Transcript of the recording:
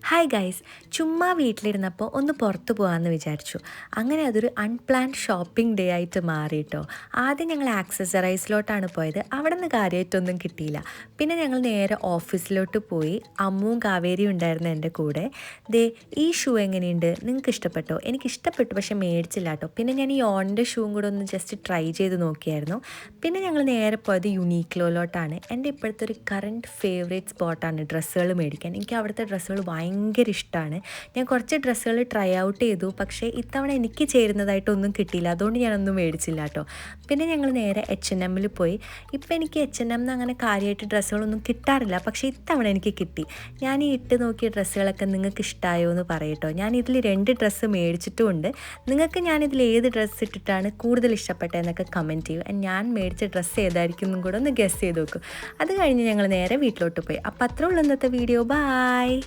Hi guys, ചുമ്മാ വീട്ടിലിരുന്നപ്പോൾ ഒന്ന് പുറത്ത് പോകാമെന്ന് വിചാരിച്ചു. അങ്ങനെ അതൊരു അൺപ്ലാൻഡ് ഷോപ്പിംഗ് ഡേ ആയിട്ട് മാറിയിട്ടോ. ആദ്യം ഞങ്ങൾ ആക്സസറൈസിലോട്ടാണ് പോയത്. അവിടെ നിന്ന് കാര്യമായിട്ടൊന്നും കിട്ടിയില്ല. പിന്നെ ഞങ്ങൾ നേരെ ഓഫീസിലോട്ട് പോയി. അമ്മുവും കാവേരിയും ഉണ്ടായിരുന്നു എൻ്റെ കൂടെ. ദേ, ഈ ഷൂ എങ്ങനെയുണ്ട്, നിങ്ങൾക്ക് ഇഷ്ടപ്പെട്ടോ? എനിക്ക് ഇഷ്ടപ്പെട്ടു, പക്ഷെ മേടിച്ചില്ല കേട്ടോ. പിന്നെ ഞാൻ ഈ ഓണിൻ്റെ ഷൂവും കൂടെ ഒന്ന് ജസ്റ്റ് ട്രൈ ചെയ്ത് നോക്കിയായിരുന്നു. പിന്നെ ഞങ്ങൾ നേരെ പോയത് യുണീക്ലോയിലോട്ടാണ്. എൻ്റെ ഇപ്പോഴത്തെ ഒരു കറൻറ്റ് ഫേവറേറ്റ് സ്പോട്ടാണ് ഡ്രസ്സുകൾ മേടിക്കാൻ. എനിക്ക് അവിടുത്തെ ഡ്രസ്സുകൾ ഭയങ്കര ഇഷ്ടമാണ്. ഞാൻ കുറച്ച് ഡ്രസ്സുകൾ ട്രൈ ഔട്ട് ചെയ്തു, പക്ഷേ ഇത്തവണ എനിക്ക് ചേരുന്നതായിട്ടൊന്നും കിട്ടിയില്ല. അതുകൊണ്ട് ഞാനൊന്നും മേടിച്ചില്ല കേട്ടോ. പിന്നെ ഞങ്ങൾ നേരെ H&Mൽ പോയി. ഇപ്പം എനിക്ക് H&M അങ്ങനെ കാര്യമായിട്ട് ഡ്രസ്സുകളൊന്നും കിട്ടാറില്ല, പക്ഷേ ഇത്തവണ എനിക്ക് കിട്ടി. ഞാൻ ഈ ഇട്ട് നോക്കിയ ഡ്രസ്സുകളൊക്കെ നിങ്ങൾക്ക് ഇഷ്ടമായോ എന്ന് പറയട്ടോ. ഞാൻ ഇതിൽ 2 ഡ്രസ്സ് മേടിച്ചിട്ടുമുണ്ട്. നിങ്ങൾക്ക് ഞാനിതിൽ ഏത് ഡ്രസ്സ് ഇട്ടിട്ടാണ് കൂടുതൽ ഇഷ്ടപ്പെട്ടതെന്നൊക്കെ കമൻറ്റ് ചെയ്യൂ. ഞാൻ മേടിച്ച ഡ്രസ്സ് ഏതായിരിക്കും എന്നും കൂടെ ഒന്ന് ഗസ് ചെയ്ത് നോക്കൂ. അത് കഴിഞ്ഞ് ഞങ്ങൾ നേരെ വീട്ടിലോട്ട് പോയി. അപ്പോൾ അത്രേ ഉള്ളൂ ഇന്നത്തെ വീഡിയോ. ബായ്.